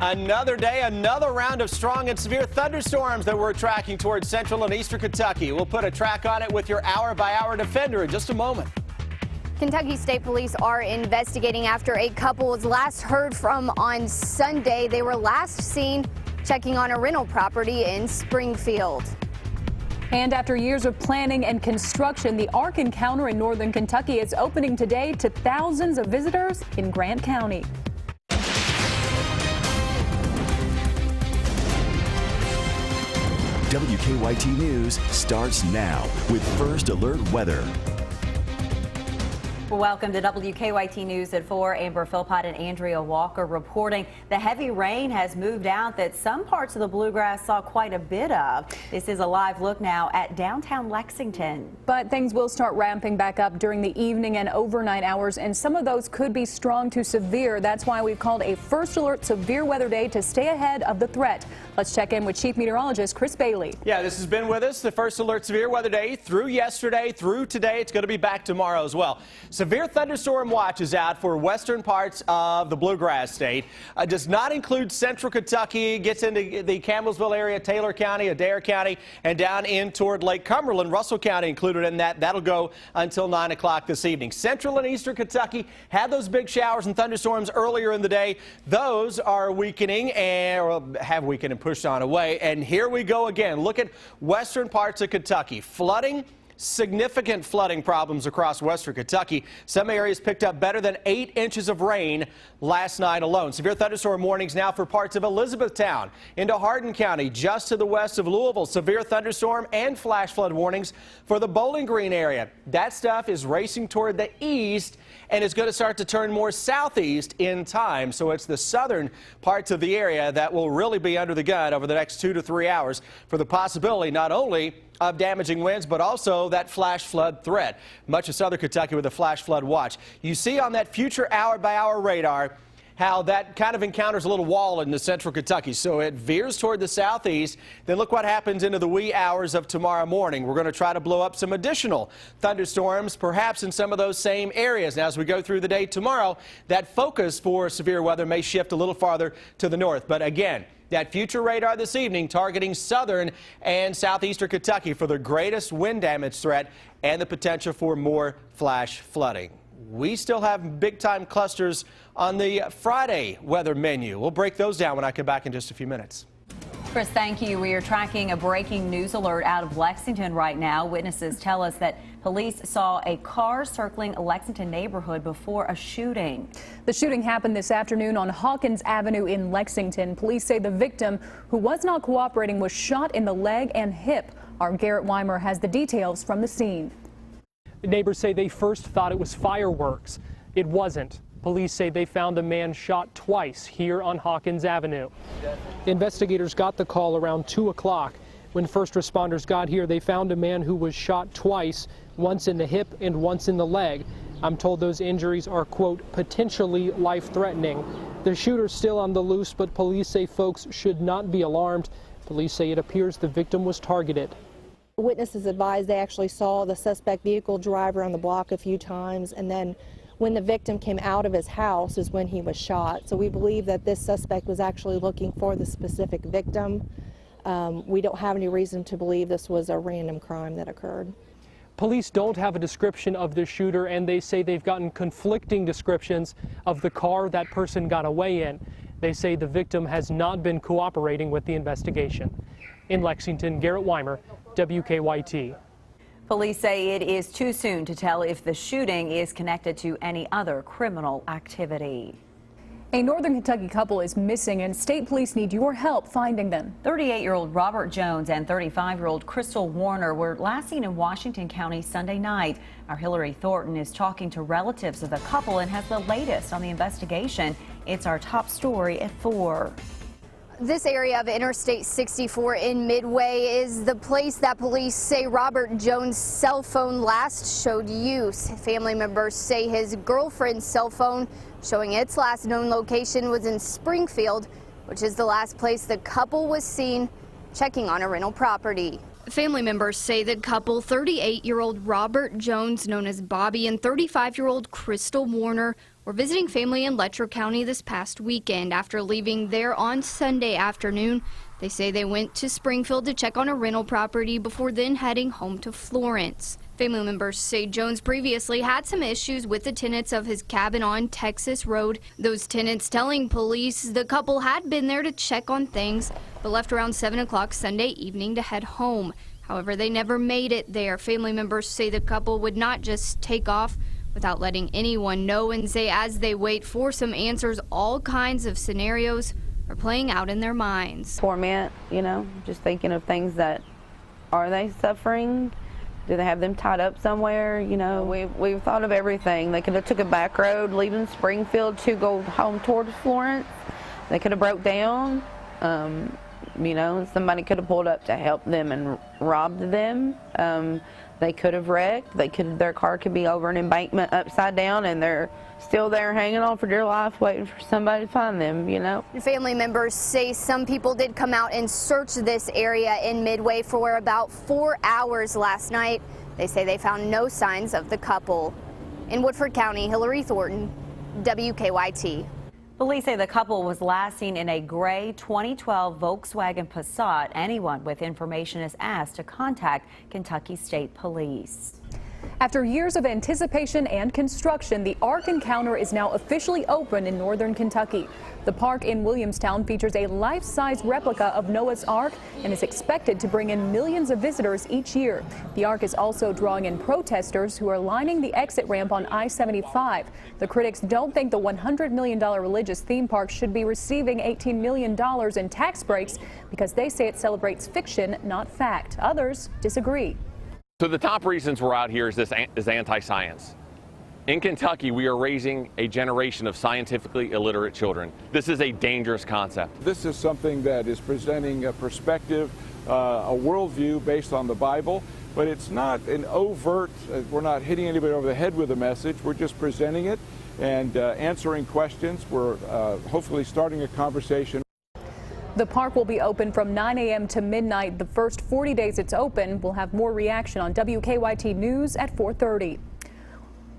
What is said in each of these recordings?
Another day, another round of strong and severe thunderstorms that we're tracking towards central and eastern Kentucky. We'll put a track on it with your hour-by-hour defender in just a moment. Kentucky State Police are investigating after a couple was last heard from on Sunday. They were last seen checking on a rental property in Springfield. And after years of planning and construction, the Ark Encounter in northern Kentucky is opening today to thousands of visitors in Grant County. WKYT News starts now with First Alert Weather. Welcome to WKYT News at 4. Amber Philpott and Andrea Walker reporting the heavy rain has moved out that some parts of the bluegrass saw quite a bit of. This is a live look now at downtown Lexington. But things will start ramping back up during the evening and overnight hours, and some of those could be strong to severe. That's why we've called a First Alert Severe Weather Day to stay ahead of the threat. Let's check in with Chief Meteorologist Chris Bailey. Yeah, this has been with us, the First Alert Severe Weather Day, through yesterday, through today. It's going to be back tomorrow as well. Severe thunderstorm watch is out for western parts of the Bluegrass State. Does not include central Kentucky, gets into the Campbellsville area, Taylor County, Adair County, and down in toward Lake Cumberland. Russell County included in that. That'll go until 9 o'clock this evening. Central and eastern Kentucky had those big showers and thunderstorms earlier in the day. Those are weakening and have weakened and pushed on away. And here we go again. Look at western parts of Kentucky. Flooding. Significant flooding problems across western Kentucky. Some areas picked up better than 8 inches of rain last night alone. Severe thunderstorm warnings now for parts of Elizabethtown into Hardin County, just to the west of Louisville. Severe thunderstorm and flash flood warnings for the Bowling Green area. That stuff is racing toward the east and is going to start to turn more southeast in time. So it's the southern parts of the area that will really be under the gun over the next 2 to 3 hours for the possibility not only of damaging winds, but also that flash flood threat. Much of southern Kentucky with a flash flood watch. You see on that future hour-by-hour radar how that kind of encounters a little wall in the central Kentucky. So it veers toward the southeast. Then look what happens into the wee hours of tomorrow morning. We're going to try to blow up some additional thunderstorms, perhaps in some of those same areas. Now, as we go through the day tomorrow, that focus for severe weather may shift a little farther to the north. But again, that future radar this evening targeting southern and southeastern Kentucky for the greatest wind damage threat and the potential for more flash flooding. We still have big-time clusters on the Friday weather menu. We'll break those down when I come back in just a few minutes. Chris, thank you. We are tracking a breaking news alert out of Lexington right now. Witnesses tell us that police saw a car circling a Lexington neighborhood before a shooting. The shooting happened this afternoon on Hawkins Avenue in Lexington. Police say the victim, who was not cooperating, was shot in the leg and hip. Our Garrett Weimer has the details from the scene. Neighbors say they first thought it was fireworks. It wasn't. Police say they found a man shot twice here on Hawkins Avenue. Investigators got the call around 2 o'clock. When first responders got here, they found a man who was shot twice, once in the hip and once in the leg. I'm told those injuries are, quote, potentially life-threatening. The shooter's still on the loose, but police say folks should not be alarmed. Police say it appears the victim was targeted. Witnesses advised they actually saw the suspect vehicle drive around the block a few times, and then when the victim came out of his house is when he was shot. So we believe that this suspect was actually looking for the specific victim. We don't have any reason to believe this was a random crime that occurred. Police don't have a description of the shooter, and they say they've gotten conflicting descriptions of the car that person got away in. They say the victim has not been cooperating with the investigation. In Lexington, Garrett Weimer, WKYT. Police say it is too soon to tell if the shooting is connected to any other criminal activity. A northern Kentucky couple is missing, and state police need your help finding them. 38-year-old Robert Jones and 35-year-old Crystal Warner were last seen in Washington County Sunday night. Our Hillary Thornton is talking to relatives of the couple and has the latest on the investigation. It's our top story at 4. This area of Interstate 64 in Midway is the place that police say Robert Jones' cell phone last showed use. Family members say his girlfriend's cell phone showing its last known location was in Springfield, which is the last place the couple was seen checking on a rental property. Family members say the couple, 38-year-old Robert Jones, known as Bobby, and 35-year-old Crystal Warner, were visiting family in Letcher County this past weekend. After leaving there on Sunday afternoon, they say they went to Springfield to check on a rental property before then heading home to Florence. Family members say Jones previously had some issues with the tenants of his cabin on Texas Road. Those tenants telling police the couple had been there to check on things, but left around 7 o'clock Sunday evening to head home. However, they never made it there. Family members say the couple would not just take off without letting anyone know, and say as they wait for some answers, all kinds of scenarios are playing out in their minds. Torment, just thinking of things that, are they suffering? Do they have them tied up somewhere? We've thought of everything. They could have took a back road leaving Springfield to go home towards Florence. They could have broke down. Somebody could have pulled up to help them and robbed them. They could have wrecked. Their car could be over an embankment upside down, and they're still there hanging on for dear life, waiting for somebody to find them. Family members say some people did come out and search this area in Midway for about 4 hours last night. They say they found no signs of the couple. In Woodford County, Hillary Thornton, WKYT. Police say the couple was last seen in a gray 2012 Volkswagen Passat. Anyone with information is asked to contact Kentucky State Police. After years of anticipation and construction, the Ark Encounter is now officially open in northern Kentucky. The park in Williamstown features a life-size replica of Noah's Ark and is expected to bring in millions of visitors each year. The Ark is also drawing in protesters who are lining the exit ramp on I-75. The critics don't think the $100 million religious theme park should be receiving $18 million in tax breaks because they say it celebrates fiction, not fact. Others disagree. So the top reasons we're out here is anti-science. In Kentucky, we are raising a generation of scientifically illiterate children. This is a dangerous concept. This is something that is presenting a perspective, a worldview based on the Bible, but it's not an overt, we're not hitting anybody over the head with a message. We're just presenting it and answering questions. We're hopefully starting a conversation. The park will be open from 9 a.m. to midnight. The first 40 days it's open. We'll have more reaction on WKYT News at 4:30.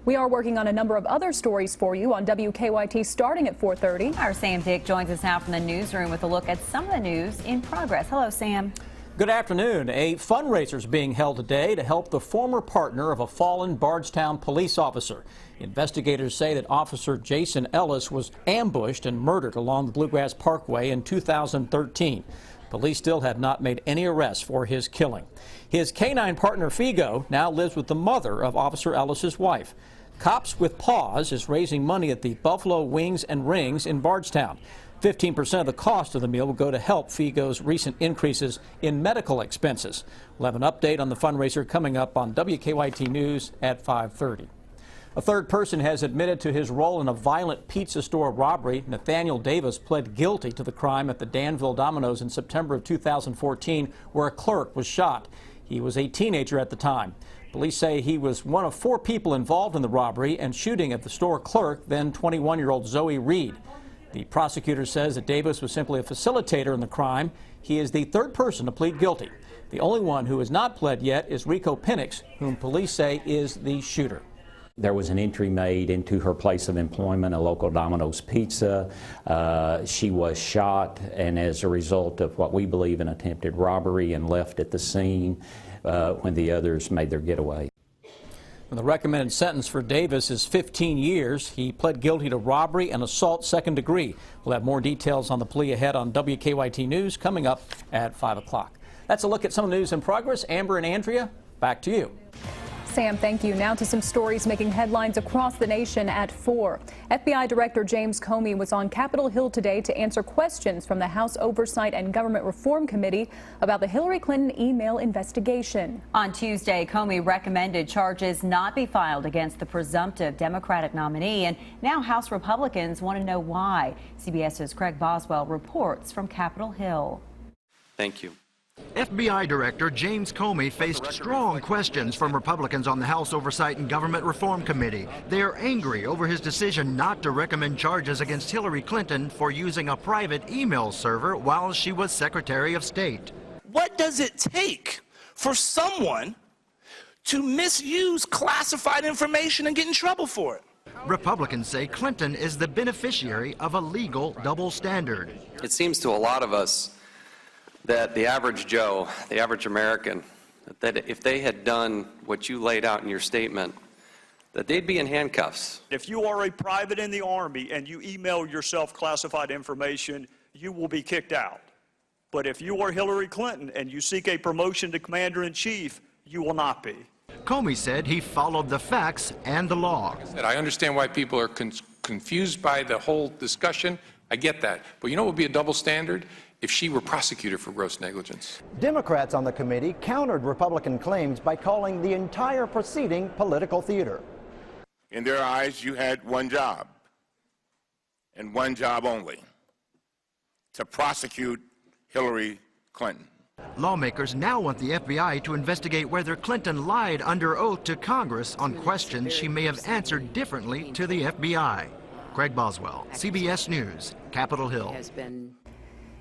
We are working on a number of other stories for you on WKYT starting at 4:30. Our Sam Dick joins us now from the newsroom with a look at some of the news in progress. Hello, Sam. Good afternoon. A fundraiser is being held today to help the former partner of a fallen Bardstown police officer. Investigators say that Officer Jason Ellis was ambushed and murdered along the Bluegrass Parkway in 2013. Police still have not made any arrests for his killing. His canine partner Figo now lives with the mother of Officer Ellis's wife. Cops with Paws is raising money at the Buffalo Wings and Rings in Bardstown. 15% of the cost of the meal will go to help Figo's recent increases in medical expenses. We'll have an update on the fundraiser coming up on WKYT News at 5:30. A third person has admitted to his role in a violent pizza store robbery. Nathaniel Davis pled guilty to the crime at the Danville Domino's in September of 2014, where a clerk was shot. He was a teenager at the time. Police say he was one of 4 people involved in the robbery and shooting at the store clerk, then 21-year-old Zoe Reed. The prosecutor says that Davis was simply a facilitator in the crime. He is the third person to plead guilty. The only one who has not pled yet is Rico Penix, whom police say is the shooter. There was an entry made into her place of employment, a local Domino's Pizza. She was shot, and as a result of what we believe an attempted robbery, and left at the scene when the others made their getaway. And the recommended sentence for Davis is 15 years. He pled guilty to robbery and assault second degree. We'll have more details on the plea ahead on WKYT News coming up at 5 o'clock. That's a look at some news in progress. Amber and Andrea, back to you. Sam, thank you. Now to some stories making headlines across the nation at 4. FBI Director James Comey was on Capitol Hill today to answer questions from the House Oversight and Government Reform Committee about the Hillary Clinton email investigation. On Tuesday, Comey recommended charges not be filed against the presumptive Democratic nominee, and now House Republicans want to know why. CBS's Craig Boswell reports from Capitol Hill. Thank you. FBI Director James Comey faced strong questions from Republicans on the House Oversight and Government Reform Committee. They are angry over his decision not to recommend charges against Hillary Clinton for using a private email server while she was Secretary of State. What does it take for someone to misuse classified information and get in trouble for it? Republicans say Clinton is the beneficiary of a legal double standard. It seems to a lot of us that the average Joe, the average American, that if they had done what you laid out in your statement, that they'd be in handcuffs. If you are a private in the Army and you email yourself classified information, you will be kicked out. But if you are Hillary Clinton and you seek a promotion to Commander-in-Chief, you will not be. Comey said he followed the facts and the law. I understand why people are confused by the whole discussion. I get that. But you know what would be a double standard? If she were prosecuted for gross negligence. Democrats on the committee countered Republican claims by calling the entire proceeding political theater. In their eyes, you had one job, and one job only, to prosecute Hillary Clinton. Lawmakers now want the FBI to investigate whether Clinton lied under oath to Congress on questions she may have answered differently to the FBI. Craig Boswell, CBS News, Capitol Hill.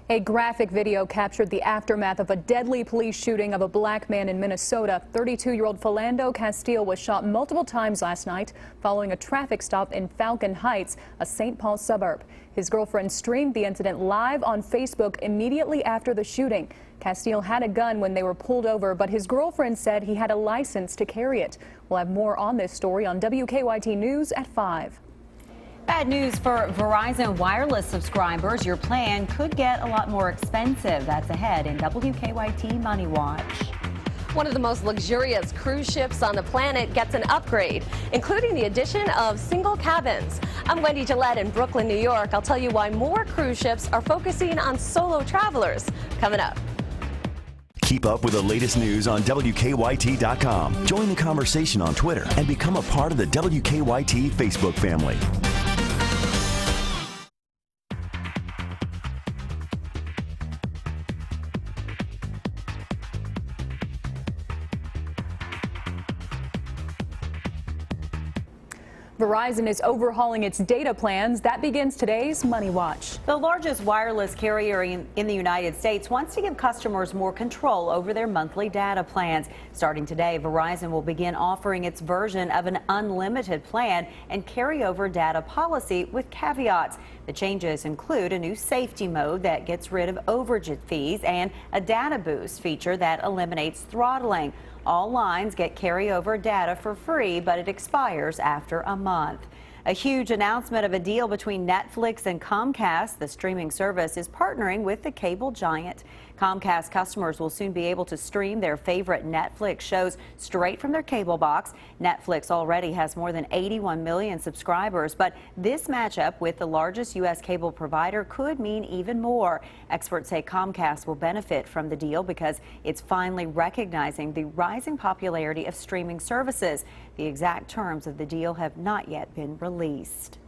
A graphic video captured the aftermath of a deadly police shooting of a black man in Minnesota. 32-year-old Philando Castile was shot multiple times last night following a traffic stop in Falcon Heights, a St. Paul suburb. His girlfriend streamed the incident live on Facebook immediately after the shooting. Castile had a gun when they were pulled over, but his girlfriend said he had a license to carry it. We'll have more on this story on WKYT News at 5. Bad news for Verizon wireless subscribers. Your plan could get a lot more expensive. That's ahead in WKYT Money Watch. One of the most luxurious cruise ships on the planet gets an upgrade, including the addition of single cabins. I'm Wendy Gillette in Brooklyn, New York. I'll tell you why more cruise ships are focusing on solo travelers. Coming up. Keep up with the latest news on WKYT.com. Join the conversation on Twitter and become a part of the WKYT Facebook family. Verizon is overhauling its data plans. That begins today's Money Watch. The largest wireless carrier in the United States wants to give customers more control over their monthly data plans. Starting today, Verizon will begin offering its version of an unlimited plan and carryover data policy with caveats. The changes include a new safety mode that gets rid of overage fees and a data boost feature that eliminates throttling. All lines get carryover data for free, but it expires after a month. A huge announcement of a deal between Netflix and Comcast. The streaming service is partnering with the cable giant. Comcast customers will soon be able to stream their favorite Netflix shows straight from their cable box. Netflix already has more than 81 million subscribers, but this matchup with the largest U.S. cable provider could mean even more. Experts say Comcast will benefit from the deal because it's finally recognizing the rising popularity of streaming services. The exact terms of the deal have not yet been released.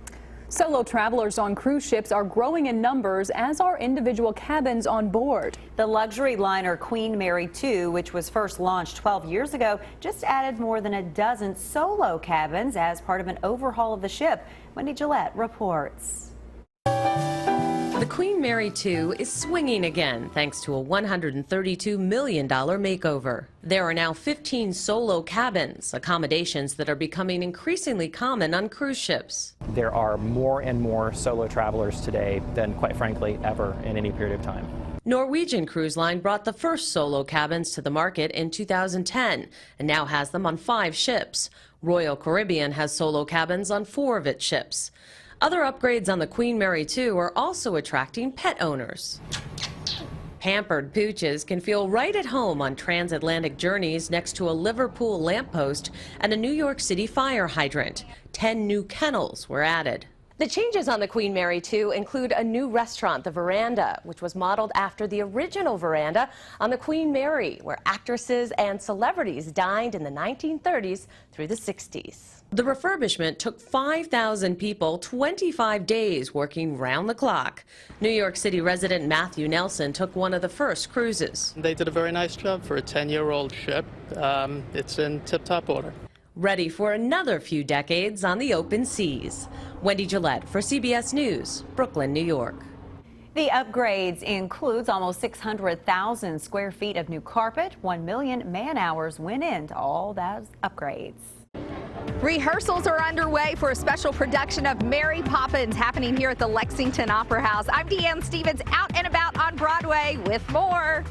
Solo travelers on cruise ships are growing in numbers, as are individual cabins on board. The luxury liner Queen Mary 2, which was first launched 12 years ago, just added more than a dozen solo cabins as part of an overhaul of the ship. Wendy Gillette reports. The Queen Mary 2 is swinging again thanks to a $132 million makeover. There are now 15 solo cabins, accommodations that are becoming increasingly common on cruise ships. There are more and more solo travelers today than, quite frankly, ever in any period of time. Norwegian Cruise Line brought the first solo cabins to the market in 2010 and now has them on 5 ships. Royal Caribbean has solo cabins on 4 of its ships. Other upgrades on the Queen Mary 2 are also attracting pet owners. Pampered pooches can feel right at home on transatlantic journeys next to a Liverpool lamppost and a New York City fire hydrant. 10 new kennels were added. The changes on the Queen Mary 2 include a new restaurant, the Veranda, which was modeled after the original Veranda on the Queen Mary, where actresses and celebrities dined in the 1930s through the 60s. The refurbishment took 5,000 people 25 days working round the clock. New York City resident Matthew Nelson took one of the first cruises. They did a very nice job for a 10-year-old ship. It's in tip-top order. Ready for another few decades on the open seas. Wendy Gillette for CBS News, Brooklyn, New York. The upgrades includes almost 600,000 square feet of new carpet. 1 million man-hours went into all those upgrades. Rehearsals are underway for a special production of Mary Poppins happening here at the Lexington Opera House. I'm Deanne Stevens, out and about on Broadway with more.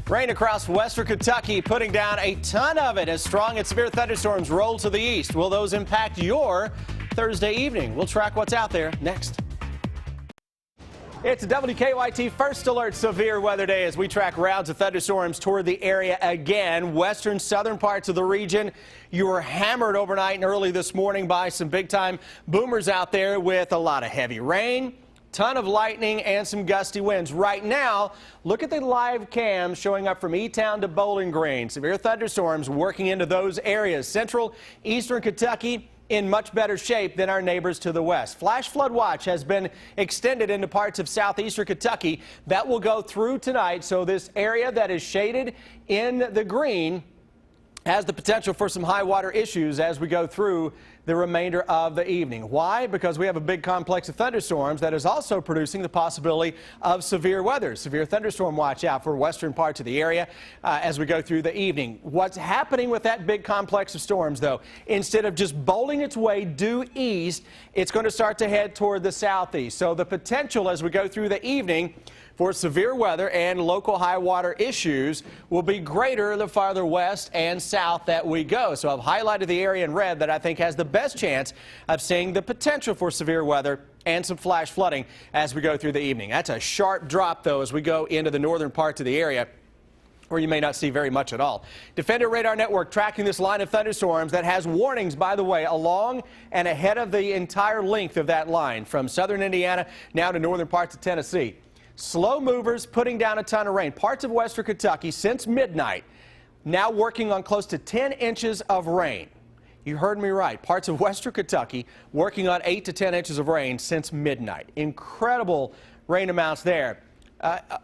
Rain across western Kentucky, putting down a ton of it as strong and severe thunderstorms roll to the east. Will those impact your Thursday evening? We'll track what's out there next. It's a WKYT First Alert Severe Weather Day as we track rounds of thunderstorms toward the area again. Western, southern parts of the region, you were hammered overnight and early this morning by some big-time boomers out there with a lot of heavy rain, ton of lightning, and some gusty winds. Right now, look at the live cam showing up from E-Town to Bowling Green. Severe thunderstorms working into those areas. Central, eastern Kentucky in much better shape than our neighbors to the west. Flash flood watch has been extended into parts of southeastern Kentucky. That will go through tonight, so this area that is shaded in the green has the potential for some high water issues as we go through the remainder of the evening. Why? Because we have a big complex of thunderstorms that is also producing the possibility of severe weather. Severe thunderstorm watch out for western parts of the area as we go through the evening. What's happening with that big complex of storms, though, instead of just bowling its way due east, it's going to start to head toward the southeast. So the potential as we go through the evening for severe weather and local high water issues will be greater the farther west and south that we go. So I've highlighted the area in red that I think has the best chance of seeing the potential for severe weather and some flash flooding as we go through the evening. That's a sharp drop, though, as we go into the northern parts of the area, where you may not see very much at all. Defender Radar Network tracking this line of thunderstorms that has warnings, by the way, along and ahead of the entire length of that line from southern Indiana now to northern parts of Tennessee. Slow movers putting down a ton of rain. Parts of western Kentucky since midnight now working on close to 10 inches of rain. You heard me right. Parts of western Kentucky working on 8 to 10 inches of rain since midnight. Incredible rain amounts there.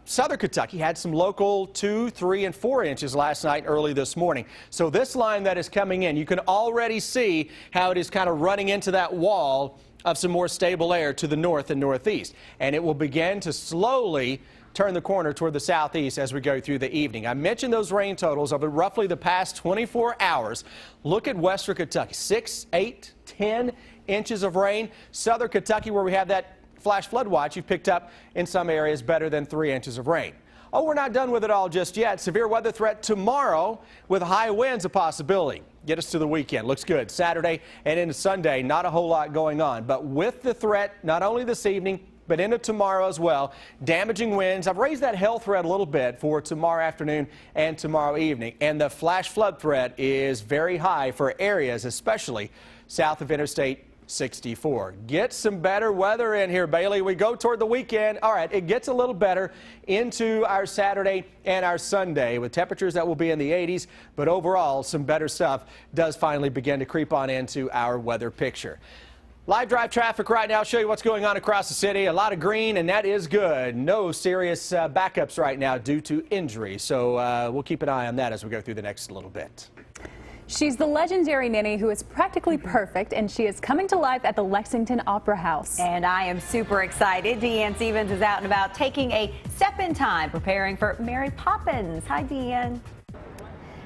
Southern Kentucky had some local 2, 3, and 4 inches last night, early this morning. So this line that is coming in, you can already see how it is kind of running into that wall of some more stable air to the north and northeast. And it will begin to slowly turn the corner toward the southeast as we go through the evening. I mentioned those rain totals over roughly the past 24 hours. Look at western Kentucky, 6, 8, 10 inches of rain. Southern Kentucky, where we have that flash flood watch, you've picked up in some areas better than 3 inches of rain. Oh, we're not done with it all just yet. Severe weather threat tomorrow with high winds a possibility. Get us to the weekend. Looks good. Saturday and into Sunday, not a whole lot going on. But with the threat, not only this evening, but into tomorrow as well, damaging winds. I've raised that hail threat a little bit for tomorrow afternoon and tomorrow evening. And the flash flood threat is very high for areas, especially south of Interstate 64. Get some better weather in here, Bailey. We go toward the weekend. All right, it gets a little better into our Saturday and our Sunday with temperatures that will be in the 80s, but overall some better stuff does finally begin to creep on into our weather picture. Live drive traffic right now. I'll show you what's going on across the city. A lot of green, and that is good. No serious backups right now due to injury, so we'll keep an eye on that as we go through the next little bit. She's the legendary ninny who is practically perfect, and she is coming to life at the Lexington Opera House. And I am super excited. Deanne Stevens is out and about taking a step in time, preparing for Mary Poppins. Hi, Deanne.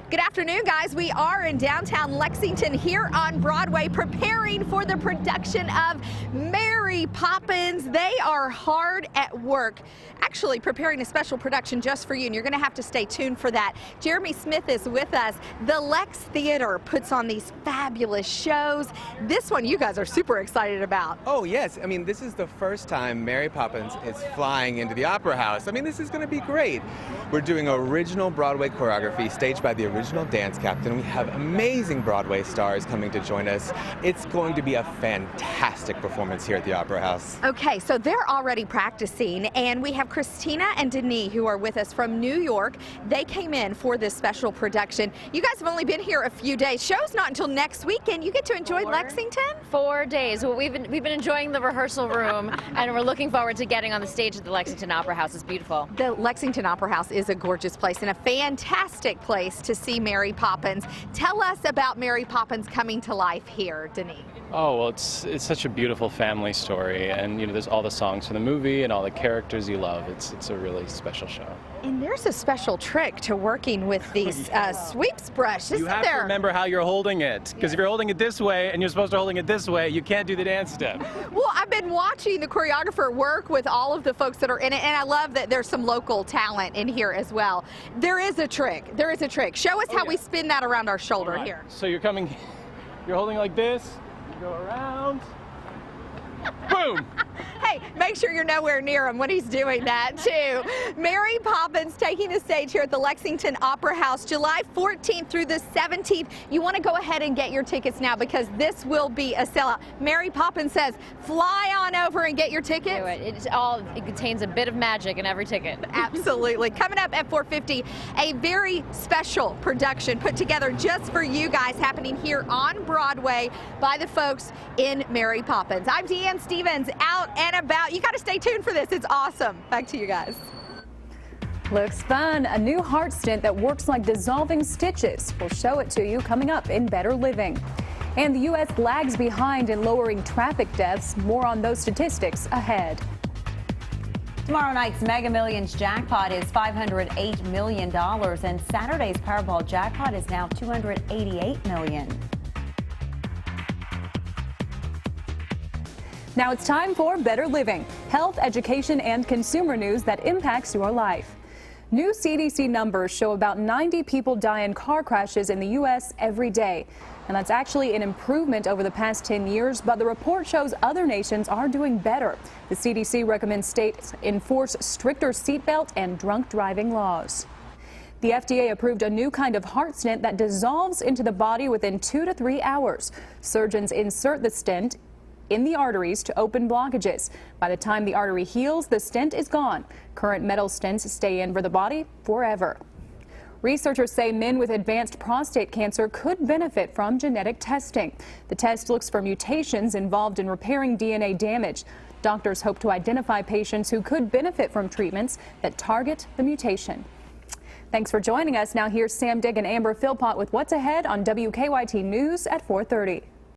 Good afternoon, guys. We are in downtown Lexington here on Broadway preparing for the production of Mary Poppins. They are hard at work, actually preparing a special production just for you, and you're going to have to stay tuned for that. Jeremy Smith is with us. The Lex Theater puts on these fabulous shows. This one you guys are super excited about. Oh, yes. I mean, this is the first time Mary Poppins is flying into the Opera House. I mean, this is going to be great. We're doing original Broadway choreography staged by the original dance captain. We have amazing Broadway stars coming to join us. It's going to be a fantastic performance here at the Opera House. Okay, so they're already practicing, and we have Christina and Denis who are with us from New York. They came in for this special production. You guys have only been here a few days. Show's not until next weekend. You get to enjoy Lexington? 4 days. Well, we've been enjoying the rehearsal room, and we're looking forward to getting on the stage at the Lexington Opera House. It's beautiful. The Lexington Opera House is a gorgeous place and a fantastic place to see Mary Poppins. Tell us about Mary Poppins coming to life here, Denise. Oh, well, it's such a beautiful family story, and there's all the songs from the movie and all the characters you love. It's a really special show. And there's a special trick to working with these sweeps brush, isn't You have there? to remember how you're holding it, because if you're holding it this way and you're supposed to holding it this way, you can't do the dance step. Well, I've been watching the choreographer work with all of the folks that are in it, and I love that there's some local talent in here as well. There is a trick. There is a trick. Show us how we spin that around our shoulder here. So you're holding like this, you go around, boom! Hey, make sure you're nowhere near him when he's doing that, too. Mary Poppins taking the stage here at the Lexington Opera House, July 14th through the 17th. You want to go ahead and get your tickets now because this will be a sellout. Mary Poppins says, fly on over and get your tickets. It contains a bit of magic in every ticket. Absolutely. Coming up at 4:50, a very special production put together just for you guys happening here on Broadway by the folks in Mary Poppins. I'm Deanne Stevens, out and about. You got to stay tuned for this. It's awesome. Back to you guys. Looks fun. A new heart stent that works like dissolving stitches. We'll show it to you coming up in Better Living. And the U.S. lags behind in lowering traffic deaths. More on those statistics ahead. Tomorrow night's Mega Millions jackpot is $508 million, and Saturday's Powerball jackpot is now $288 million. Now it's time for Better Living, health, education, and consumer news that impacts your life. New CDC numbers show about 90 people die in car crashes in the U.S. every day. And that's actually an improvement over the past 10 years, but the report shows other nations are doing better. The CDC recommends states enforce stricter seatbelt and drunk driving laws. The FDA approved a new kind of heart stent that dissolves into the body within 2 to 3 hours. Surgeons insert the stent in the arteries to open blockages. By the time the artery heals, the stent is gone. Current metal stents stay in for the body forever. Researchers say men with advanced prostate cancer could benefit from genetic testing. The test looks for mutations involved in repairing DNA damage. Doctors hope to identify patients who could benefit from treatments that target the mutation. Thanks for joining us. Now here's Sam Digg and Amber Philpott with what's ahead on WKYT News at 4:30.